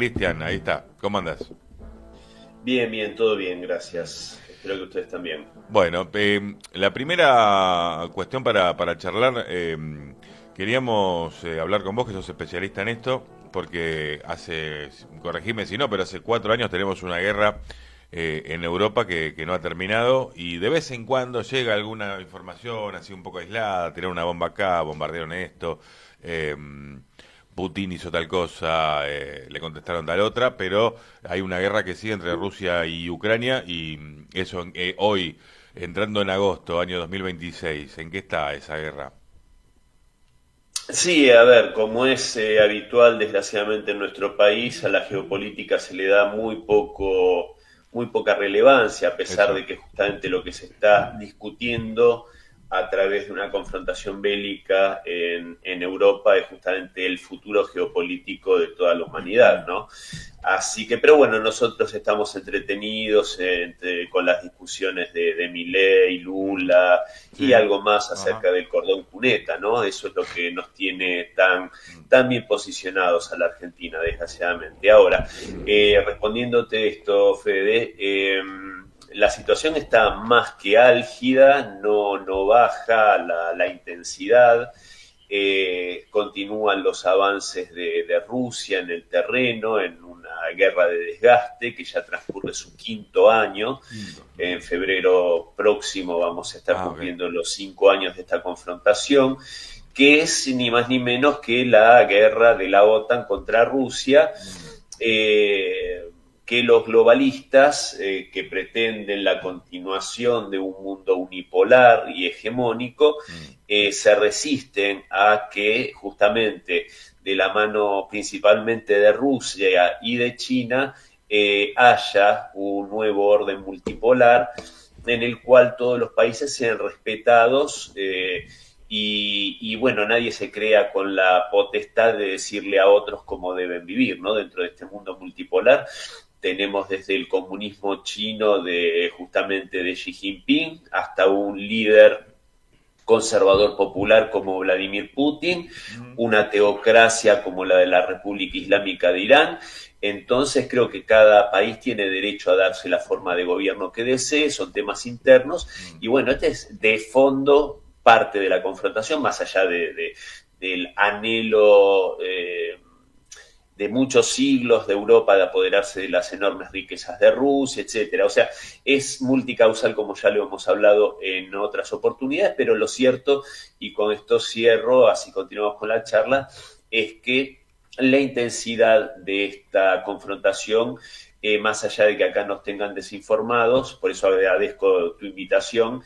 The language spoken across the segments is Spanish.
Cristian, ahí está. ¿Cómo andás? Bien, bien, todo bien, gracias. Espero que ustedes también. Bueno, la primera cuestión para charlar, queríamos hablar con vos, que sos especialista en esto, porque corregime si no, pero hace 4 años tenemos una guerra en Europa que no ha terminado y de vez en cuando llega alguna información así un poco aislada, tirar una bomba acá, bombardearon esto. eh, Putin hizo tal cosa, le contestaron tal otra, pero hay una guerra que sigue entre Rusia y Ucrania y eso hoy, entrando en agosto, año 2026, ¿en qué está esa guerra? Sí, a ver, como es habitual desgraciadamente en nuestro país, a la geopolítica se le da muy poca relevancia, a pesar Eso. de que justamente lo que se está discutiendo a través de una confrontación bélica en Europa es justamente el futuro geopolítico de toda la humanidad, ¿no? Así que, pero bueno, nosotros estamos entretenidos con las discusiones de Milei, Mm, Lula y sí. algo más Ajá. acerca del cordón cuneta, ¿no? Eso es lo que nos tiene Mm, tan bien posicionados a la Argentina, desgraciadamente. Ahora, mm, respondiéndote esto, Fede, la situación está más que álgida, no baja la intensidad. Continúan los avances de Rusia en el terreno, en una guerra de desgaste que ya transcurre su quinto año. quinto. En febrero próximo vamos a estar Ah, ok. cumpliendo los 5 años de esta confrontación, que es ni más ni menos que la guerra de la OTAN contra Rusia, Mm, eh, que los globalistas que pretenden la continuación de un mundo unipolar y hegemónico mm, se resisten a que justamente de la mano principalmente de Rusia y de China haya un nuevo orden multipolar en el cual todos los países sean respetados y bueno, nadie se crea con la potestad de decirle a otros cómo deben vivir, ¿no? Dentro de este mundo multipolar tenemos desde el comunismo chino de justamente de Xi Jinping hasta un líder conservador popular como Vladimir Putin, mm. una teocracia como la de la República Islámica de Irán. Entonces creo que cada país tiene derecho a darse la forma de gobierno que desee, son temas internos Mm. y bueno, este es de fondo parte de la confrontación, más allá del anhelo de muchos siglos de Europa de apoderarse de las enormes riquezas de Rusia, etcétera. O sea, es multicausal como ya lo hemos hablado en otras oportunidades, pero lo cierto, y con esto cierro, así continuamos con la charla, es que la intensidad de esta confrontación, más allá de que acá nos tengan desinformados, por eso agradezco tu invitación,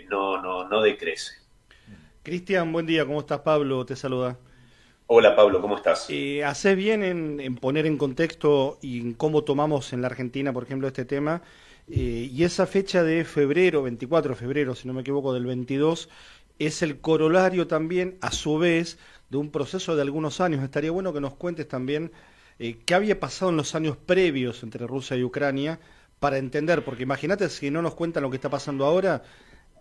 no decrece. Cristian, buen día, ¿cómo estás? Pablo te saluda. Hola Pablo, ¿cómo estás? Haces bien en poner en contexto y en cómo tomamos en la Argentina, por ejemplo, este tema. Y esa fecha de febrero, 24 de febrero, si no me equivoco, del 22, es el corolario también, a su vez, de un proceso de algunos años. Estaría bueno que nos cuentes también qué había pasado en los años previos entre Rusia y Ucrania para entender, porque imagínate si no nos cuentan lo que está pasando ahora,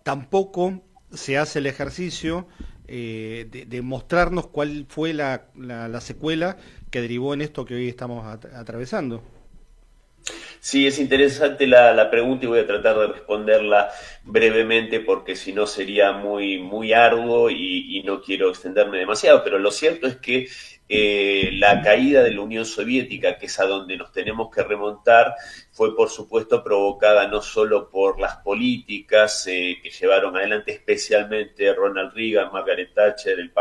tampoco se hace el ejercicio de mostrarnos cuál fue la secuela que derivó en esto que hoy estamos atravesando. Sí, es interesante la pregunta y voy a tratar de responderla brevemente porque si no sería muy arduo y no quiero extenderme demasiado, pero lo cierto es que la caída de la Unión Soviética, que es a donde nos tenemos que remontar, fue por supuesto provocada no solo por las políticas que llevaron adelante especialmente Ronald Reagan, Margaret Thatcher, el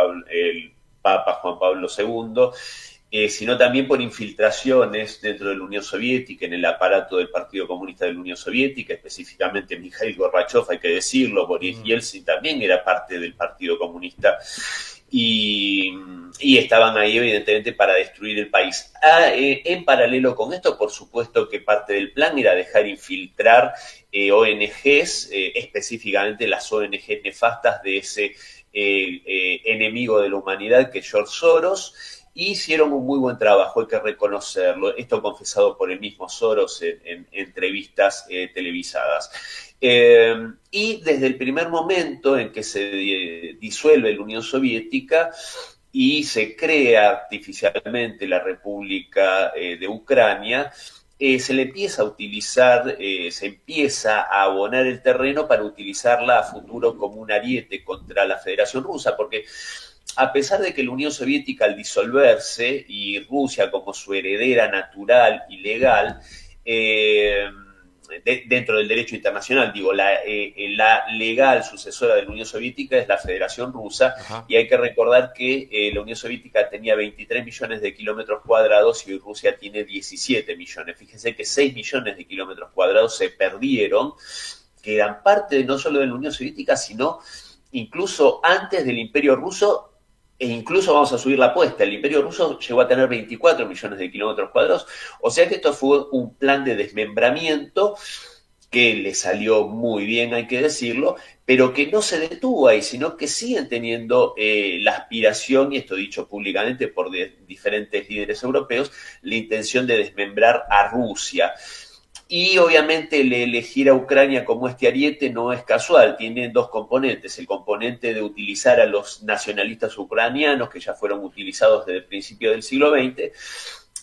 Papa Juan Pablo II, sino también por infiltraciones dentro de la Unión Soviética, en el aparato del Partido Comunista de la Unión Soviética, específicamente Mikhail Gorbachev, hay que decirlo, Boris Mm. Yeltsin también era parte del Partido Comunista y, y estaban ahí evidentemente para destruir el país. En paralelo con esto, por supuesto que parte del plan era dejar infiltrar ONGs, específicamente las ONGs nefastas de ese enemigo de la humanidad que es George Soros, y hicieron un muy buen trabajo, hay que reconocerlo. Esto confesado por el mismo Soros en entrevistas televisadas. Y desde el primer momento en que se disuelve la Unión Soviética, y se crea artificialmente la República de Ucrania, se le empieza a utilizar, se empieza a abonar el terreno para utilizarla a futuro como un ariete contra la Federación Rusa, porque a pesar de que la Unión Soviética al disolverse y Rusia como su heredera natural y legal, dentro del derecho internacional, digo, la legal sucesora de la Unión Soviética es la Federación Rusa. Ajá. Y hay que recordar que la Unión Soviética tenía 23 millones de kilómetros cuadrados y hoy Rusia tiene 17 millones. Fíjense que 6 millones de kilómetros cuadrados se perdieron, que eran parte no solo de la Unión Soviética, sino incluso antes del Imperio Ruso. E incluso vamos a subir la apuesta, el Imperio Ruso llegó a tener 24 millones de kilómetros cuadrados, o sea que esto fue un plan de desmembramiento que le salió muy bien, hay que decirlo, pero que no se detuvo ahí, sino que siguen teniendo la aspiración, y esto dicho públicamente por diferentes líderes europeos, la intención de desmembrar a Rusia. Y obviamente el elegir a Ucrania como este ariete no es casual, tiene dos componentes, el componente de utilizar a los nacionalistas ucranianos que ya fueron utilizados desde el principio del siglo XX,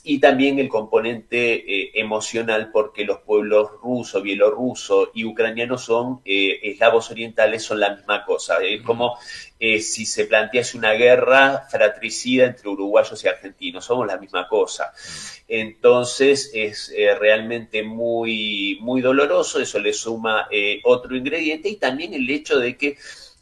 y también el componente emocional, porque los pueblos ruso, bielorruso y ucraniano son eslavos orientales, son la misma cosa. Es como si se plantease una guerra fratricida entre uruguayos y argentinos, somos la misma cosa. Entonces es realmente muy, muy doloroso, eso le suma otro ingrediente, y también el hecho de que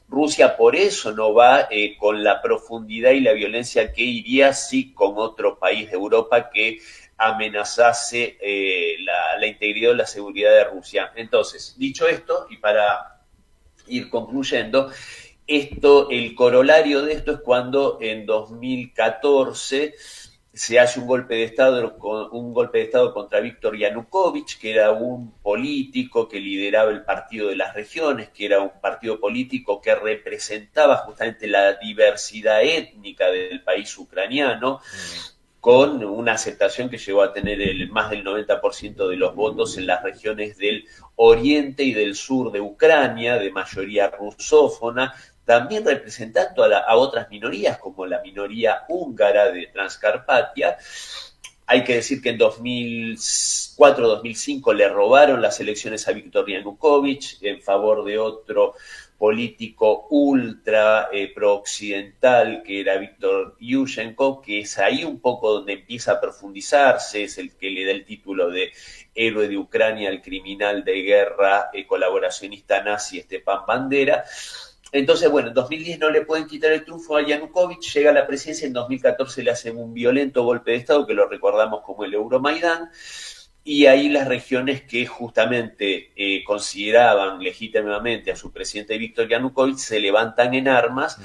Rusia por eso no va con la profundidad y la violencia que iría si con otro país de Europa que amenazase la integridad o la seguridad de Rusia. Entonces, dicho esto, y para ir concluyendo, el corolario de esto es cuando en 2014 se hace un golpe de Estado contra Víctor Yanukovych, que era un político que lideraba el Partido de las Regiones, que era un partido político que representaba justamente la diversidad étnica del país ucraniano, con una aceptación que llegó a tener más del 90% de los votos en las regiones del oriente y del sur de Ucrania, de mayoría rusófona, también representando a otras minorías, como la minoría húngara de Transcarpatia. Hay que decir que en 2004-2005 le robaron las elecciones a Víktor Yanukovych en favor de otro político ultra pro-occidental, que era Víktor Yushchenko, que es ahí un poco donde empieza a profundizarse, es el que le da el título de héroe de Ucrania al criminal de guerra colaboracionista nazi Stepan Bandera. Entonces, bueno, en 2010 no le pueden quitar el triunfo a Yanukovych, llega a la presidencia, en 2014 le hacen un violento golpe de Estado que lo recordamos como el Euromaidán, y ahí las regiones que justamente consideraban legítimamente a su presidente Víktor Yanukovych se levantan en armas,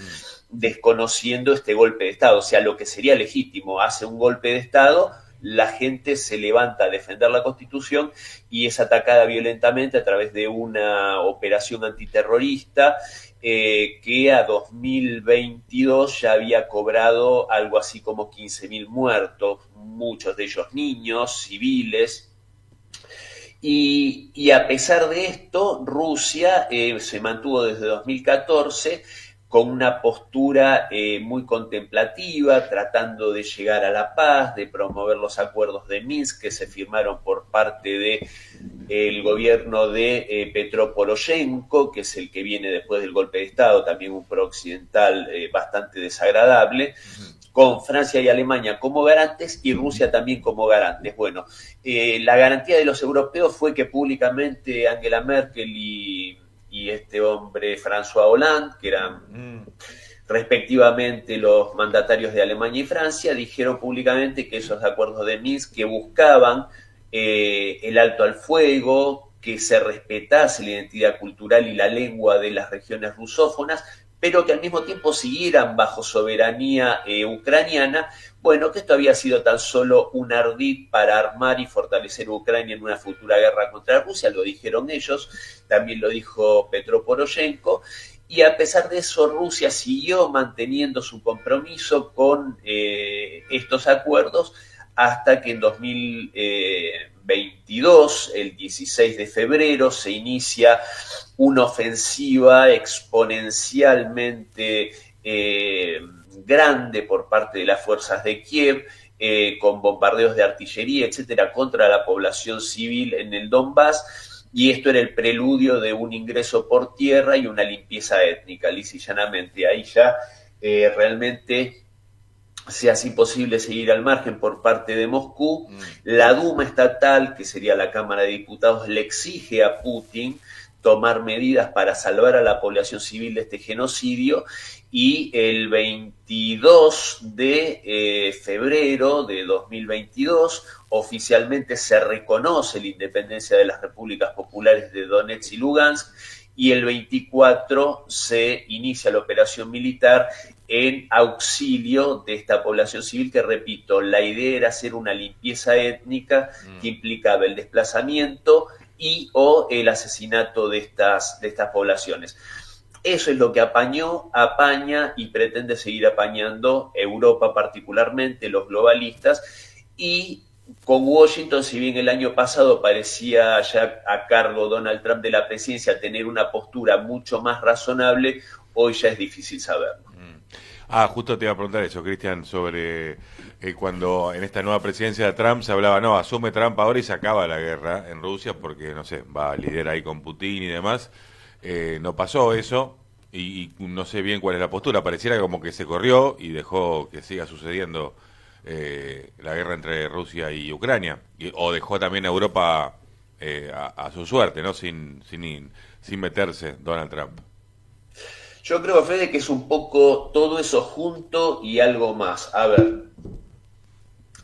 desconociendo este golpe de Estado, o sea, lo que sería legítimo, hace un golpe de Estado, la gente se levanta a defender la Constitución y es atacada violentamente a través de una operación antiterrorista que a 2022 ya había cobrado algo así como 15.000 muertos, muchos de ellos niños, civiles. Y a pesar de esto, Rusia se mantuvo desde 2014 con una postura muy contemplativa, tratando de llegar a la paz, de promover los acuerdos de Minsk que se firmaron por parte del gobierno de Petro Poroshenko, que es el que viene después del golpe de Estado, también un pro-occidental bastante desagradable, con Francia y Alemania como garantes y Rusia también como garantes. Bueno, la garantía de los europeos fue que públicamente Angela Merkel y este hombre François Hollande, que eran respectivamente los mandatarios de Alemania y Francia, dijeron públicamente que esos acuerdos de Minsk que buscaban el alto al fuego, que se respetase la identidad cultural y la lengua de las regiones rusófonas, pero que al mismo tiempo siguieran bajo soberanía ucraniana. Bueno, que esto había sido tan solo un ardid para armar y fortalecer Ucrania en una futura guerra contra Rusia, lo dijeron ellos, también lo dijo Petro Poroshenko, y a pesar de eso Rusia siguió manteniendo su compromiso con estos acuerdos hasta que en 2022, el 16 de febrero, se inicia una ofensiva exponencialmente grande por parte de las fuerzas de Kiev, con bombardeos de artillería, etcétera, contra la población civil en el Donbass, y esto era el preludio de un ingreso por tierra y una limpieza étnica, lisa y llanamente. Ahí ya realmente se hace imposible seguir al margen por parte de Moscú. La Duma estatal, que sería la Cámara de Diputados, le exige a Putin tomar medidas para salvar a la población civil de este genocidio, y el 22 de febrero de 2022 oficialmente se reconoce la independencia de las repúblicas populares de Donetsk y Lugansk, y el 24 se inicia la operación militar en auxilio de esta población civil, que, repito, la idea era hacer una limpieza étnica que implicaba el desplazamiento y o el asesinato de estas poblaciones. Eso es lo que apaña y pretende seguir apañando Europa, particularmente los globalistas, y con Washington, si bien el año pasado parecía ya a cargo Donald Trump de la presidencia tener una postura mucho más razonable, hoy ya es difícil saberlo. Justo te iba a preguntar eso, Cristian, sobre cuando en esta nueva presidencia de Trump se hablaba, no, asume Trump ahora y se acaba la guerra en Rusia porque, no sé, va a liderar ahí con Putin y demás. No pasó eso y no sé bien cuál es la postura. Pareciera como que se corrió y dejó que siga sucediendo la guerra entre Rusia y Ucrania, o dejó también a Europa a su suerte, ¿no? Sin meterse Donald Trump. Yo creo, Fede, que es un poco todo eso junto y algo más. A ver,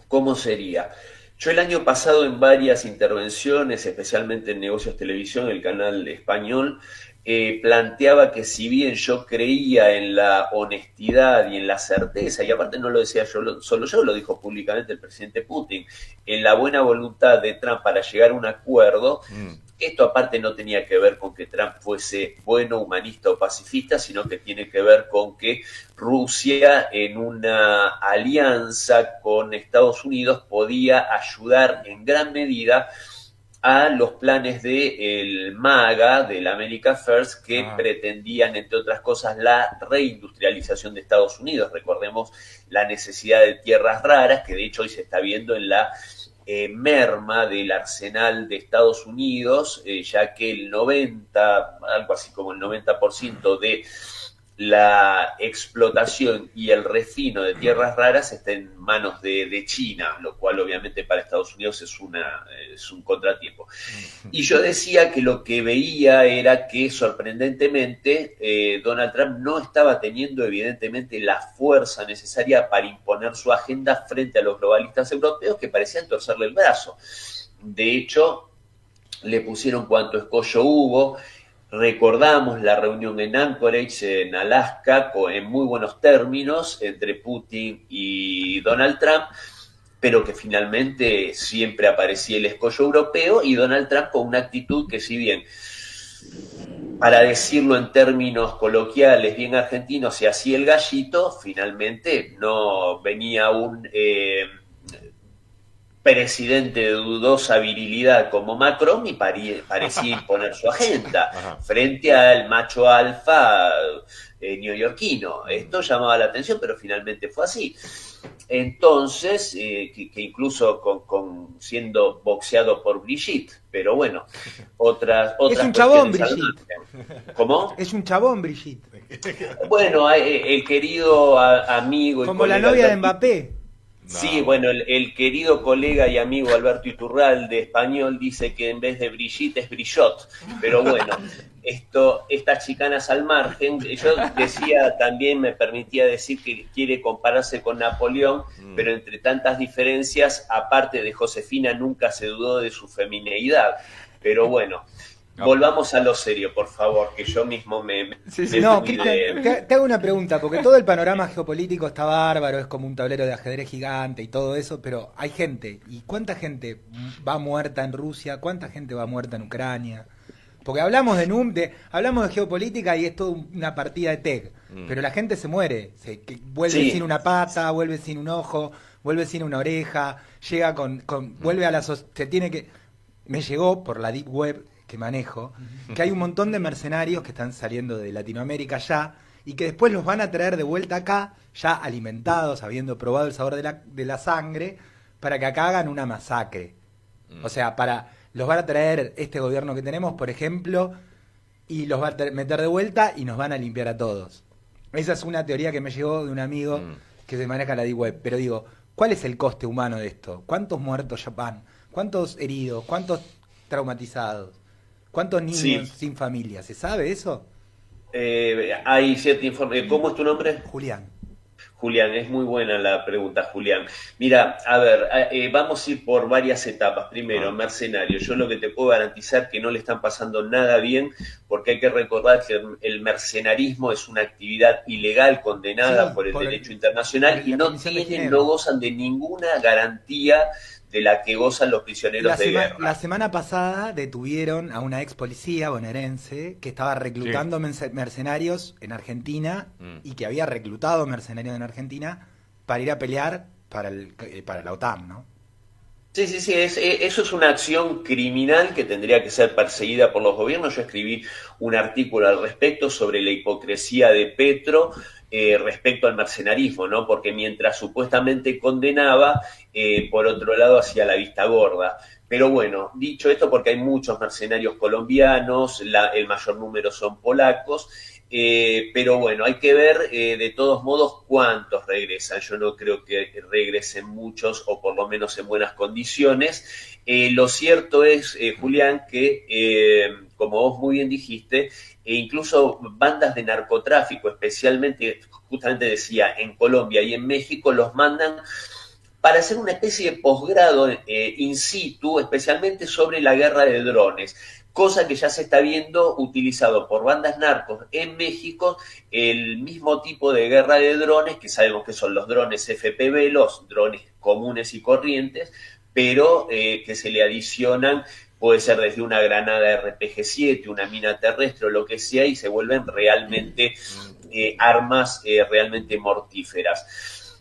¿cómo sería? Yo el año pasado, en varias intervenciones, especialmente en Negocios Televisión, el canal español, planteaba que, si bien yo creía en la honestidad y en la certeza, y aparte no lo decía solo yo, lo dijo públicamente el presidente Putin, en la buena voluntad de Trump para llegar a un acuerdo, esto aparte no tenía que ver con que Trump fuese bueno, humanista o pacifista, sino que tiene que ver con que Rusia, en una alianza con Estados Unidos, podía ayudar en gran medida a los planes del MAGA, del America First, que pretendían, entre otras cosas, la reindustrialización de Estados Unidos. Recordemos la necesidad de tierras raras, que de hecho hoy se está viendo en la merma del arsenal de Estados Unidos, ya que algo así como el 90% de la explotación y el refino de tierras raras está en manos de China, lo cual obviamente para Estados Unidos es un contratiempo. Y yo decía que lo que veía era que, sorprendentemente, Donald Trump no estaba teniendo evidentemente la fuerza necesaria para imponer su agenda frente a los globalistas europeos, que parecían torcerle el brazo. De hecho, le pusieron cuanto escollo hubo. Recordamos la reunión en Anchorage, en Alaska, en muy buenos términos entre Putin y Donald Trump, pero que finalmente siempre aparecía el escollo europeo, y Donald Trump con una actitud que, si bien, para decirlo en términos coloquiales, bien argentinos, se hacía el gallito, finalmente no venía un presidente de dudosa virilidad como Macron y parecía imponer su agenda frente al macho alfa neoyorquino. Esto llamaba la atención, pero finalmente fue así. Entonces, que incluso con siendo boxeado por Brigitte, pero bueno, otras es un chabón, Brigitte. ¿Cómo? Es un chabón, Brigitte. Bueno, el querido amigo y como la novia de Mbappé. Sí, bueno, el querido colega y amigo Alberto Iturralde, español, dice que en vez de Brigitte es Brillot, pero bueno, estas chicanas al margen. Yo decía, también me permitía decir que quiere compararse con Napoleón, pero entre tantas diferencias, aparte de Josefina, nunca se dudó de su femineidad, pero bueno. Volvamos a lo serio, por favor, que yo mismo me No, Cristian, te hago una pregunta, porque todo el panorama geopolítico está bárbaro, es como un tablero de ajedrez gigante y todo eso, pero hay gente, ¿y cuánta gente va muerta en Rusia? ¿Cuánta gente va muerta en Ucrania? Porque hablamos hablamos de geopolítica y es toda una partida de TEG, pero la gente se muere, vuelve sin una pata, vuelve sin un ojo, vuelve sin una oreja, llega vuelve a se tiene que... Me llegó por la Deep Web que manejo, que hay un montón de mercenarios que están saliendo de Latinoamérica ya y que después los van a traer de vuelta acá, ya alimentados, habiendo probado el sabor de la sangre, para que acá hagan una masacre. O sea, los van a traer este gobierno que tenemos, por ejemplo, y los va a meter de vuelta y nos van a limpiar a todos. Esa es una teoría que me llegó de un amigo que se maneja la Deep Web. Pero digo, ¿cuál es el coste humano de esto? ¿Cuántos muertos ya van? ¿Cuántos heridos? ¿Cuántos traumatizados? ¿Cuántos niños sin familia? ¿Se sabe eso? Hay cierto informe. ¿Cómo es tu nombre? Julián. Julián, es muy buena la pregunta, Julián. Mira, a ver, vamos a ir por varias etapas. Primero, mercenarios. Yo lo que te puedo garantizar que no le están pasando nada bien, porque hay que recordar que el mercenarismo es una actividad ilegal condenada por el derecho internacional y no gozan de ninguna garantía de la que gozan los prisioneros de guerra. La semana pasada detuvieron a una ex policía bonaerense que estaba reclutando mercenarios en Argentina y que había reclutado mercenarios en Argentina para ir a pelear para la OTAN, ¿no? Sí, eso es una acción criminal que tendría que ser perseguida por los gobiernos. Yo escribí un artículo al respecto sobre la hipocresía de Petro respecto al mercenarismo, ¿no? Porque mientras supuestamente condenaba, por otro lado hacía la vista gorda. Pero bueno, dicho esto, porque hay muchos mercenarios colombianos, el mayor número son polacos, pero bueno, hay que ver de todos modos cuántos regresan. Yo no creo que regresen muchos, o por lo menos en buenas condiciones. Lo cierto es, Julián, que como vos muy bien dijiste, incluso bandas de narcotráfico, especialmente, justamente decía, en Colombia y en México, los mandan para hacer una especie de posgrado in situ, especialmente sobre la guerra de drones, cosa que ya se está viendo utilizado por bandas narcos en México, el mismo tipo de guerra de drones, que sabemos que son los drones FPV, los drones comunes y corrientes, pero que se le adicionan, puede ser desde una granada RPG-7, una mina terrestre o lo que sea, y se vuelven realmente armas realmente mortíferas.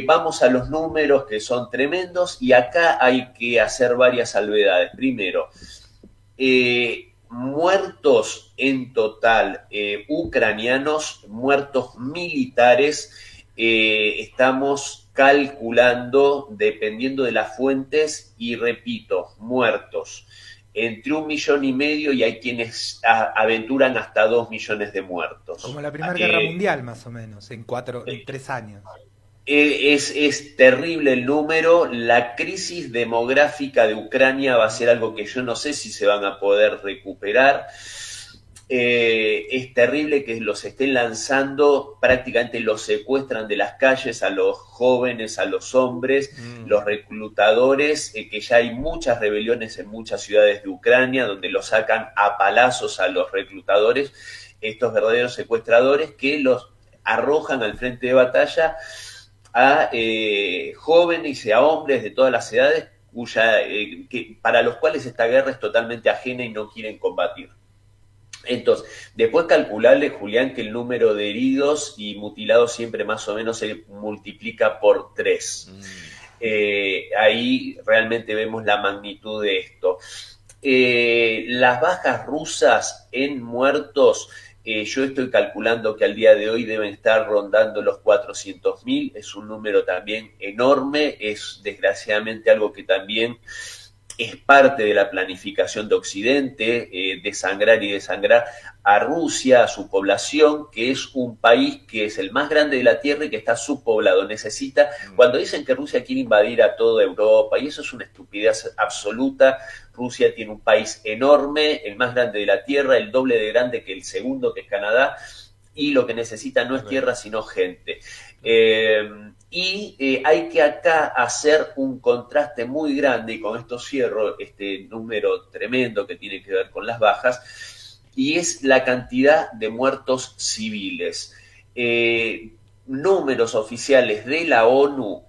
Vamos a los números, que son tremendos, y acá hay que hacer varias salvedades. Primero, muertos en total ucranianos, muertos militares, estamos calculando, dependiendo de las fuentes, y repito, muertos entre 1,5 millones y hay quienes aventuran hasta 2 millones de muertos. Como la Primera Guerra Mundial, más o menos, en 3 años. Es terrible el número. La crisis demográfica de Ucrania va a ser algo que yo no sé si se van a poder recuperar. Es terrible que los estén lanzando, prácticamente los secuestran de las calles a los jóvenes, a los hombres, los reclutadores, que ya hay muchas rebeliones en muchas ciudades de Ucrania donde los sacan a palazos a los reclutadores, estos verdaderos secuestradores que los arrojan al frente de batalla a jóvenes y a hombres de todas las edades para los cuales esta guerra es totalmente ajena y no quieren combatir. Entonces, después calcularle, Julián, que el número de heridos y mutilados siempre más o menos se multiplica por 3. Ahí realmente vemos la magnitud de esto. Las bajas rusas en muertos, yo estoy calculando que al día de hoy deben estar rondando los 400.000, es un número también enorme, es desgraciadamente algo que también es parte de la planificación de Occidente, desangrar y desangrar a Rusia, a su población, que es un país que es el más grande de la Tierra y que está subpoblado. Necesita, cuando dicen que Rusia quiere invadir a toda Europa, y eso es una estupidez absoluta, Rusia tiene un país enorme, el más grande de la Tierra, el doble de grande que el segundo, que es Canadá, y lo que necesita no es tierra, sino gente. Hay que acá hacer un contraste muy grande, y con esto cierro este número tremendo que tiene que ver con las bajas, y es la cantidad de muertos civiles. Números oficiales de la ONU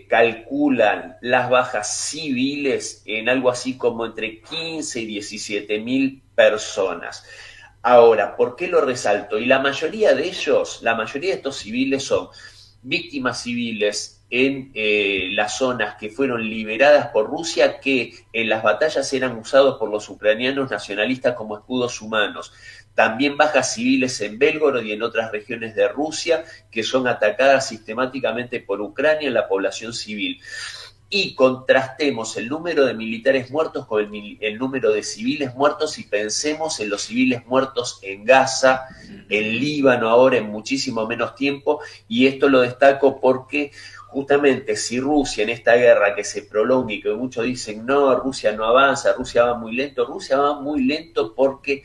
calculan las bajas civiles en algo así como entre 15 y 17.000 personas. Ahora, ¿por qué lo resalto? Y la mayoría de estos civiles son víctimas civiles en las zonas que fueron liberadas por Rusia, que en las batallas eran usados por los ucranianos nacionalistas como escudos humanos. también bajas civiles en Belgorod y en otras regiones de Rusia que son atacadas sistemáticamente por Ucrania en la población civil. Y contrastemos el número de militares muertos con el número de civiles muertos y pensemos en los civiles muertos en Gaza, en Líbano ahora en muchísimo menos tiempo, y esto lo destaco porque justamente si Rusia en esta guerra que se prolonga y que muchos dicen no, Rusia no avanza, Rusia va muy lento porque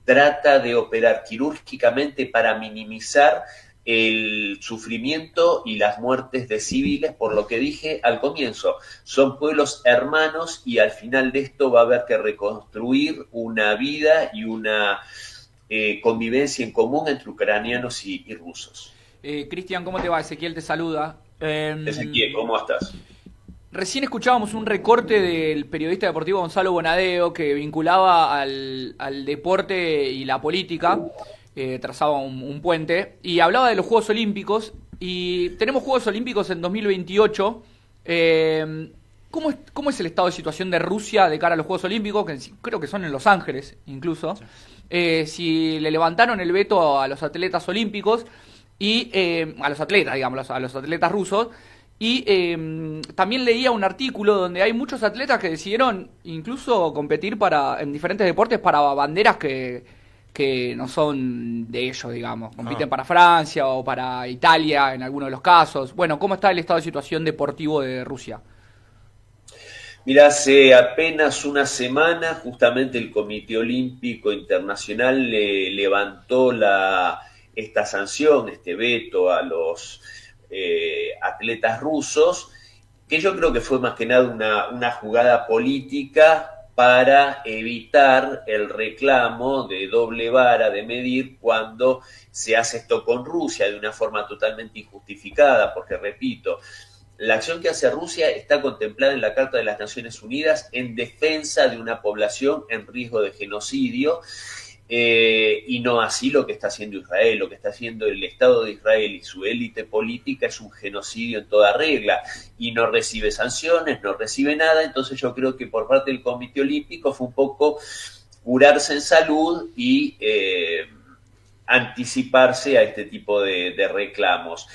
trata de operar quirúrgicamente para minimizar el sufrimiento y las muertes de civiles, por lo que dije al comienzo, son pueblos hermanos y al final de esto va a haber que reconstruir una vida y una convivencia en común entre ucranianos y rusos. Cristian, ¿cómo te va? Ezequiel te saluda. Ezequiel, ¿cómo estás? Recién escuchábamos un recorte del periodista deportivo Gonzalo Bonadeo que vinculaba al deporte y la política, trazaba un puente, y hablaba de los Juegos Olímpicos, y tenemos Juegos Olímpicos en 2028. ¿Cómo es el estado de situación de Rusia de cara a los Juegos Olímpicos? Que creo que son en Los Ángeles, incluso. Sí. Si le levantaron el veto a los atletas olímpicos, y a los atletas, digamos, a los atletas rusos. Y también leía un artículo donde hay muchos atletas que decidieron incluso competir en diferentes deportes para banderas que no son de ellos, digamos. Compiten para Francia o para Italia en algunos de los casos. Bueno, ¿cómo está el estado de situación deportivo de Rusia? Mira, hace apenas una semana justamente el Comité Olímpico Internacional levantó esta sanción, este veto a los atletas rusos, que yo creo que fue más que nada una jugada política para evitar el reclamo de doble vara de medir cuando se hace esto con Rusia de una forma totalmente injustificada, porque repito, la acción que hace Rusia está contemplada en la Carta de las Naciones Unidas en defensa de una población en riesgo de genocidio, y no así lo que está haciendo Israel. Lo que está haciendo el Estado de Israel y su élite política es un genocidio en toda regla y no recibe sanciones, no recibe nada. Entonces yo creo que por parte del Comité Olímpico fue un poco curarse en salud y anticiparse a este tipo de reclamos.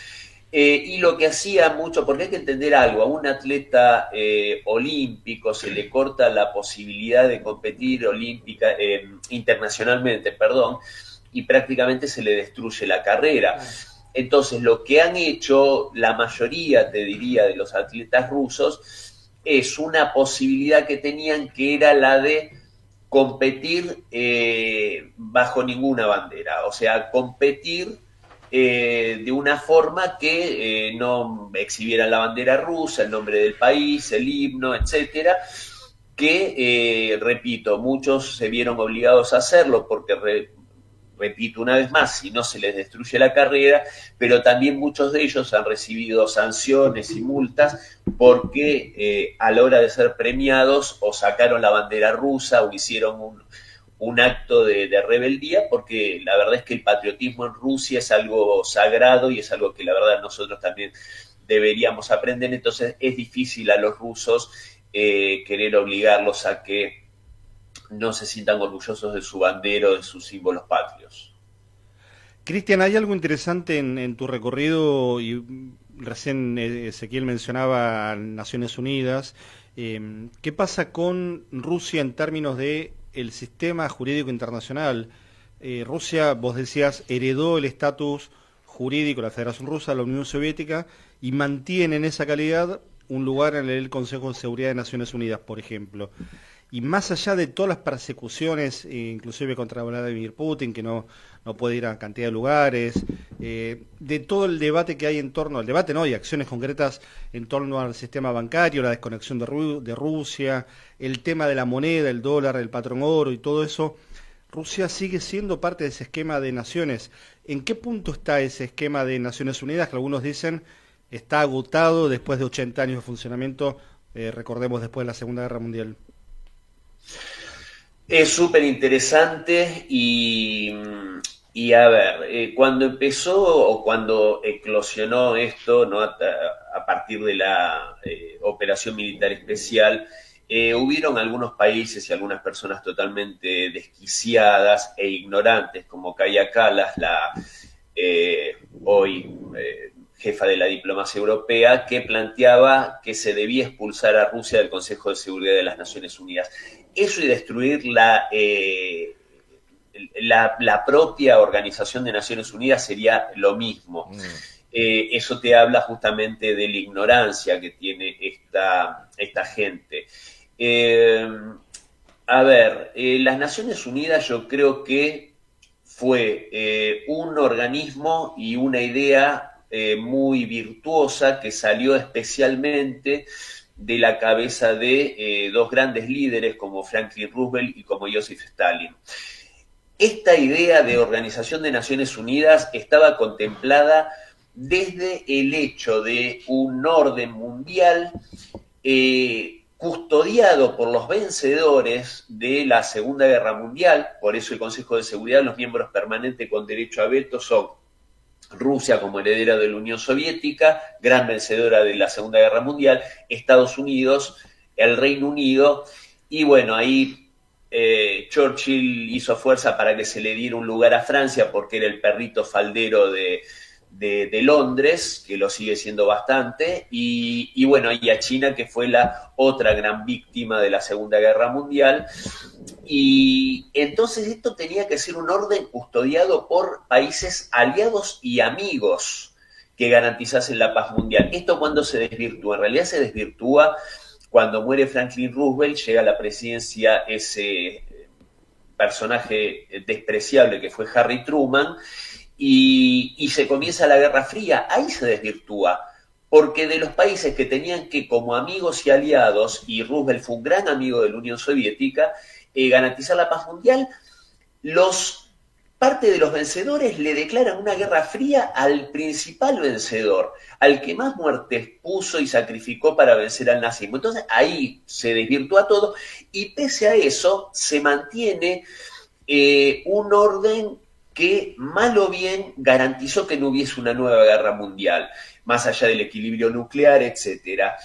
Y lo que hacía mucho, porque hay que entender algo, a un atleta olímpico se le corta la posibilidad de competir internacionalmente, y prácticamente se le destruye la carrera. Entonces, lo que han hecho la mayoría, te diría, de los atletas rusos, es una posibilidad que tenían, que era la de competir bajo ninguna bandera, o sea, competir de una forma que no exhibieran la bandera rusa, el nombre del país, el himno, etcétera, que, repito, muchos se vieron obligados a hacerlo porque, repito una vez más, si no se les destruye la carrera, pero también muchos de ellos han recibido sanciones y multas porque a la hora de ser premiados o sacaron la bandera rusa o hicieron un acto de rebeldía, porque la verdad es que el patriotismo en Rusia es algo sagrado y es algo que la verdad nosotros también deberíamos aprender. Entonces es difícil a los rusos querer obligarlos a que no se sientan orgullosos de su bandera o de sus símbolos patrios. Cristian, hay algo interesante en tu recorrido, y recién Ezequiel mencionaba Naciones Unidas. ¿Qué pasa con Rusia en términos de el sistema jurídico internacional? Rusia, vos decías, heredó el estatus jurídico de la Federación Rusa, la Unión Soviética, y mantiene en esa calidad un lugar en el Consejo de Seguridad de Naciones Unidas, por ejemplo. Y más allá de todas las persecuciones, inclusive contra Vladimir Putin, que no puede ir a cantidad de lugares, de todo el debate que hay en torno al debate, y acciones concretas en torno al sistema bancario, la desconexión de Rusia, el tema de la moneda, el dólar, el patrón oro y todo eso, Rusia sigue siendo parte de ese esquema de naciones. ¿En qué punto está ese esquema de Naciones Unidas, que algunos dicen está agotado después de 80 años de funcionamiento, recordemos después de la Segunda Guerra Mundial? Es súper interesante y a ver, cuando empezó o cuando eclosionó esto, ¿no? A partir de la operación militar especial, hubieron algunos países y algunas personas totalmente desquiciadas e ignorantes, como Kaja Kallas, la hoy jefa de la diplomacia europea, que planteaba que se debía expulsar a Rusia del Consejo de Seguridad de las Naciones Unidas. Eso y destruir la propia Organización de Naciones Unidas sería lo mismo. Eso te habla justamente de la ignorancia que tiene esta gente. Las Naciones Unidas yo creo que fue un organismo y una idea muy virtuosa que salió especialmente de la cabeza de dos grandes líderes como Franklin Roosevelt y como Joseph Stalin. Esta idea de Organización de Naciones Unidas estaba contemplada desde el hecho de un orden mundial custodiado por los vencedores de la Segunda Guerra Mundial. Por eso el Consejo de Seguridad, los miembros permanentes con derecho a veto son Rusia como heredera de la Unión Soviética, gran vencedora de la Segunda Guerra Mundial, Estados Unidos, el Reino Unido, y bueno, ahí Churchill hizo fuerza para que se le diera un lugar a Francia porque era el perrito faldero de Londres, que lo sigue siendo bastante, y bueno, y a China, que fue la otra gran víctima de la Segunda Guerra Mundial. Y entonces esto tenía que ser un orden custodiado por países aliados y amigos que garantizasen la paz mundial. ¿Esto cuándo se desvirtúa? En realidad se desvirtúa cuando muere Franklin Roosevelt, llega a la presidencia ese personaje despreciable que fue Harry Truman, y se comienza la Guerra Fría. Ahí se desvirtúa, porque de los países que tenían que, como amigos y aliados, y Roosevelt fue un gran amigo de la Unión Soviética, garantizar la paz mundial, parte de los vencedores le declaran una guerra fría al principal vencedor, al que más muertes puso y sacrificó para vencer al nazismo. Entonces ahí se desvirtúa todo, y pese a eso se mantiene un orden que, mal o bien, garantizó que no hubiese una nueva guerra mundial, más allá del equilibrio nuclear, etcétera.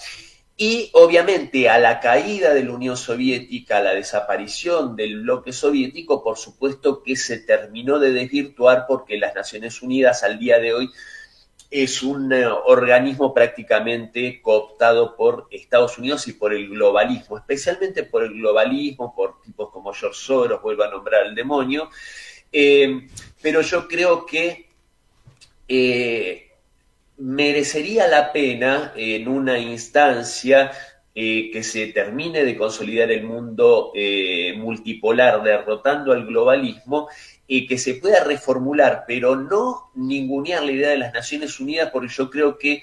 Y obviamente a la caída de la Unión Soviética, a la desaparición del bloque soviético, por supuesto que se terminó de desvirtuar, porque las Naciones Unidas al día de hoy es un organismo prácticamente cooptado por Estados Unidos y por el globalismo, especialmente por el globalismo, por tipos como George Soros, vuelvo a nombrar al demonio, pero yo creo que merecería la pena en una instancia que se termine de consolidar el mundo multipolar, derrotando al globalismo, que se pueda reformular, pero no ningunear la idea de las Naciones Unidas, porque yo creo que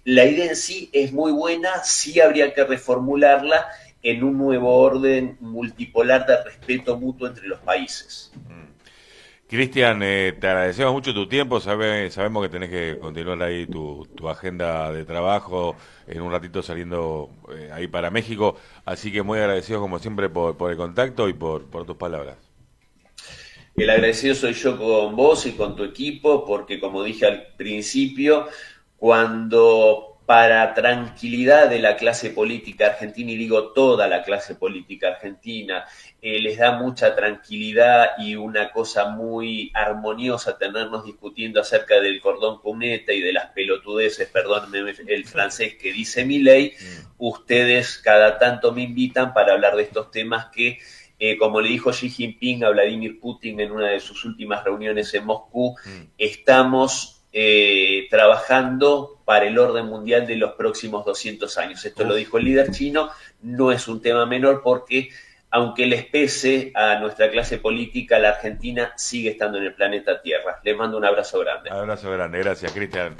la idea en sí es muy buena, sí habría que reformularla en un nuevo orden multipolar de respeto mutuo entre los países. Cristian, te agradecemos mucho tu tiempo, sabemos que tenés que continuar ahí tu agenda de trabajo, en un ratito saliendo ahí para México, así que muy agradecidos como siempre por el contacto y por tus palabras. El agradecido soy yo con vos y con tu equipo, porque como dije al principio, cuando para tranquilidad de la clase política argentina, y digo toda la clase política argentina, les da mucha tranquilidad y una cosa muy armoniosa tenernos discutiendo acerca del cordón cuneta y de las pelotudeces, perdónenme el francés, que dice Milei. Ustedes cada tanto me invitan para hablar de estos temas que, como le dijo Xi Jinping a Vladimir Putin en una de sus últimas reuniones en Moscú, estamos trabajando para el orden mundial de los próximos 200 años. Esto lo dijo el líder chino, no es un tema menor, porque aunque les pese a nuestra clase política, la Argentina sigue estando en el planeta Tierra. Les mando un abrazo grande. Abrazo grande, gracias, Cristian.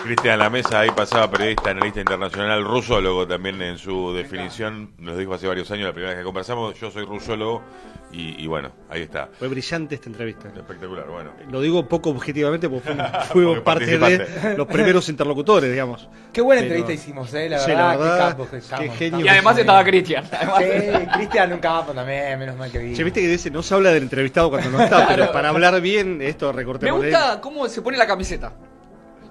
Cristian La Mesa, ahí pasaba, periodista, analista internacional, rusólogo también en su definición, nos dijo hace varios años, la primera vez que conversamos, yo soy rusólogo, y bueno, ahí está. Fue brillante esta entrevista. Espectacular, bueno. Lo digo poco objetivamente porque fuimos parte de los primeros interlocutores, digamos. Qué buena entrevista hicimos, la verdad, sí, la verdad, qué campos que estamos. qué genio. Y además estaba Cristian. Sí, Cristian un capo también, menos mal que vino. Che, viste que dice, no se habla del entrevistado cuando no está, pero para hablar bien, esto Me recortemos. gusta cómo se pone la camiseta.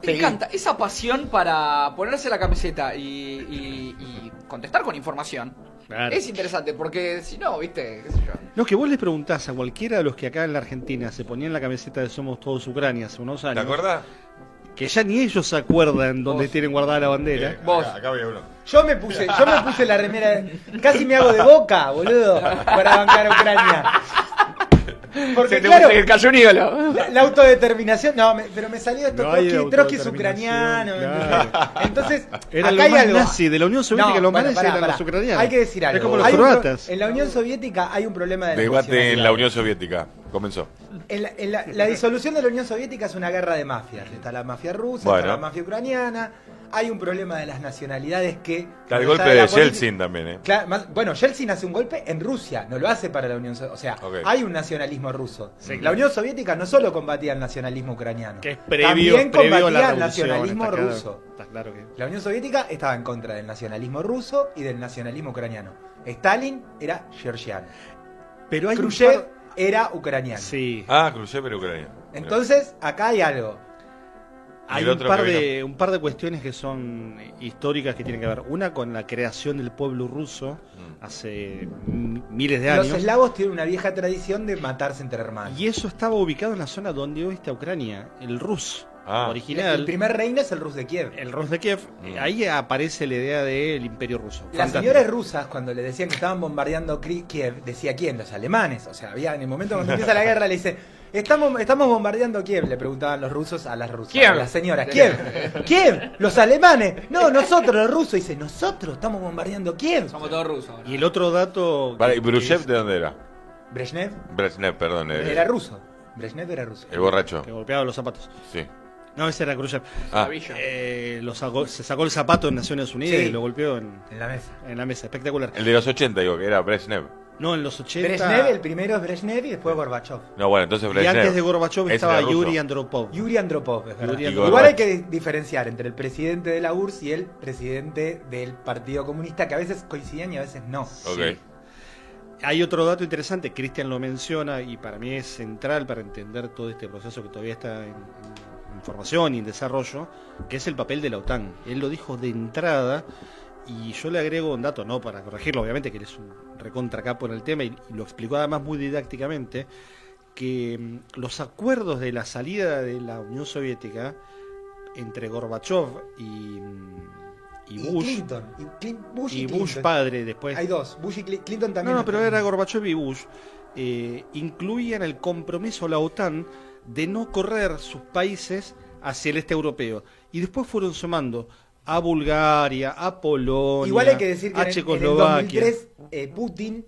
Me encanta esa pasión para ponerse la camiseta y contestar con información. Claro. Es interesante, porque si no, viste, qué sé yo. No, que vos les preguntás a cualquiera de los que acá en la Argentina se ponían la camiseta de Somos Todos Ucrania hace unos ¿Te años, acordás? que ya ni ellos se acuerdan dónde Vos. tienen guardada la bandera. Vos. Acá había uno. Yo me puse la remera, casi me hago de Boca, boludo, para bancar a Ucrania. Porque Se te claro, cayó un ídolo. la autodeterminación, pero me salió esto, No hay Trotsky es autodeterminación, ucraniano. claro. Entonces, Era acá lo hay más algo. nazi de la Unión Soviética, los más bueno, nazis pará, eran pará. los ucranianos. Hay que decir algo. Es como los Hay croatas. en la Unión Soviética hay un problema de la Debate en la nacionalidad. Unión Soviética. Comenzó. La disolución de la Unión Soviética es una guerra de mafias. Está la mafia rusa, Bueno. está la mafia ucraniana. Hay un problema de las nacionalidades que... Está el más allá golpe de la política- Yeltsin también, ¿eh? Bueno, Yeltsin hace un golpe en Rusia, no lo hace para la Unión Soviética. O sea, Ok. hay un nacionalismo ruso. Sí, La Unión Soviética no solo combatía el nacionalismo ucraniano, Que es previo, también previo a combatía la el revolución. nacionalismo Está claro, ruso. está claro que... La Unión Soviética estaba en contra del nacionalismo ruso y del nacionalismo ucraniano. Stalin era georgiano. Pero hay Khrushchev un par... era ucraniano. Sí. Ah, Khrushchev era Ucrania. Entonces, acá hay algo. Hay el un otro par, que un par de cuestiones que son históricas que tienen que ver. Una con la creación del pueblo ruso hace miles de Los años. eslavos tienen una vieja tradición de matarse entre hermanos. Y eso estaba ubicado en la zona donde hoy está Ucrania, el Rus Ah. original. El primer reino es el Rus de Kiev. El Rus de Kiev. Ahí aparece la idea del imperio ruso. Las Fantástico. señoras rusas, cuando le decían que estaban bombardeando Kiev, decía ¿quién? Los alemanes. O sea, había en el momento cuando empieza la guerra, le dice, estamos bombardeando Kiev, le preguntaban los rusos a las rusas. ¿Quién? A las señoras, ¿Kiev? ¿Quién? Los alemanes. No, nosotros los rusos. Dice, nosotros estamos bombardeando Kiev. Somos todos rusos. ahora. Y el otro dato... Vale, ¿y que Brezhnev es- de dónde era? Brezhnev Brezhnev, perdón. era ruso. Brezhnev era ruso. El borracho. que golpeaba los zapatos. Sí. No, ese era Khrushchev. Ah, La villa. Se sacó el zapato en Naciones Unidas Sí. y lo golpeó en En la mesa. la mesa. Espectacular. el de los 80, digo, que era Brezhnev. No, en los 80... Brezhnev, el primero es Brezhnev y después Gorbachev. No, bueno, entonces Y Brezhnev. antes de Gorbachev Ese estaba era ruso. Yuri Andropov. Yuri Andropov, es verdad. Yuri Andropov. Igual hay que diferenciar entre el presidente de la URSS y el presidente del Partido Comunista, que a veces coincidían y a veces no. Ok. Sí. Hay otro dato interesante, Cristian lo menciona y para mí es central para entender todo este proceso que todavía está en formación y en desarrollo, que es el papel de la OTAN. Él lo dijo de entrada y yo le agrego un dato, no para corregirlo, obviamente que él es un recontra capo en el tema y lo explicó además muy didácticamente, que los acuerdos de la salida de la Unión Soviética entre Gorbachev y Bush, Clinton. Bush y y Clinton. Bush padre después... Hay dos. Bush y Clinton también. No, pero era Gorbachev y Bush. Incluían el compromiso a la OTAN de no correr sus países hacia el este europeo. Y después fueron sumando a Bulgaria, a Polonia, Igual hay que decir que a en el Checoslovaquia. 2003 Putin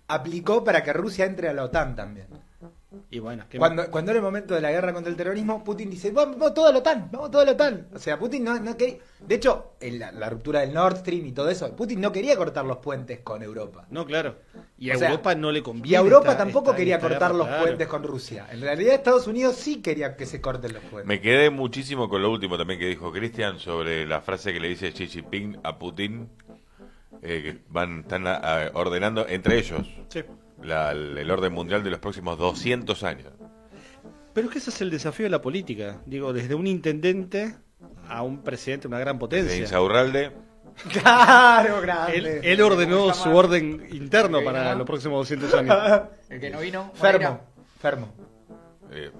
aplicó para que Rusia entre a la OTAN también. Y bueno, ¿qué Cuando era el momento de la guerra contra el terrorismo, Putin dice, vamos toda la OTAN, vamos toda la OTAN. O sea, Putin no quería... De hecho, en la ruptura del Nord Stream y todo eso, Putin no quería cortar los puentes con Europa. No, claro. Y a O sea, Europa no le conviene. Y a Europa esta- tampoco esta- quería esta cortar guerra, los claro. puentes con Rusia. En realidad Estados Unidos sí quería que se corten los puentes. Me quedé muchísimo con lo último también que dijo Cristian sobre la frase que le dice Xi Jinping a Putin, que están ordenando entre ellos Sí. el orden mundial de los próximos 200 años. Pero es que ese es el desafío de la política. Digo, desde un intendente a un presidente de una gran De potencia. Insaurralde, Claro, grande. Él ordenó su orden interno Ok, para ¿no? los próximos 200 años. El que no vino. Fermo, Moreira. fermo.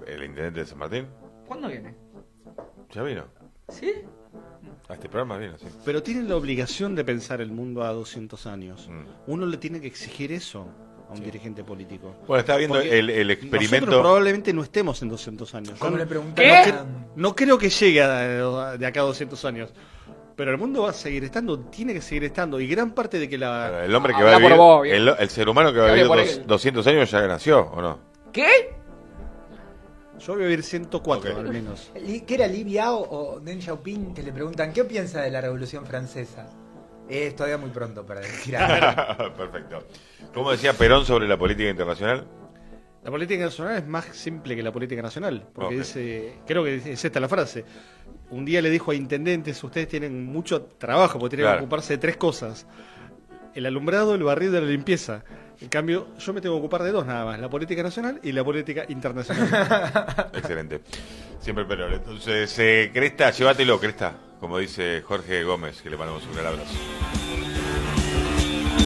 el intendente de San Martín, ¿Cuándo viene? ya vino. ¿Sí? A este programa vino, sí. Pero tienen la obligación de pensar el mundo a 200 años. Mm. Uno le tiene que exigir eso a un dirigente político. Bueno, estaba viendo Porque el Nosotros experimento. probablemente no estemos en 200 años. Yo Cuando no, le ¿Qué? preguntaron no creo que llegue de acá a 200 años. Pero el mundo va a seguir estando, tiene que seguir estando. Y gran parte de que la... El hombre que Habla va a por vivir, vos, viejo. el ser humano que va a Hable vivir por él. 200 años ya nació, ¿o no? ¿Qué? Yo voy a vivir 104 Ok. al menos. ¿Qué era Li Biao o Deng Xiaoping? Que le preguntan, ¿qué piensa de la Revolución Francesa? Es todavía muy pronto para decir algo. Perfecto. ¿Cómo decía Perón sobre la política internacional? La política nacional es más simple que la política nacional. Porque Ok. dice, creo que es esta la frase. Un día le dijo a intendentes, ustedes tienen mucho trabajo porque tienen Claro. que ocuparse de 3 cosas. El alumbrado, el barrido y la limpieza. En cambio, yo me tengo que ocupar de 2 nada más. La política nacional y la política internacional. Excelente. Siempre Perón. Entonces, Cresta, llévatelo, Cresta. Como dice Jorge Gómez, que le mandamos un gran abrazo.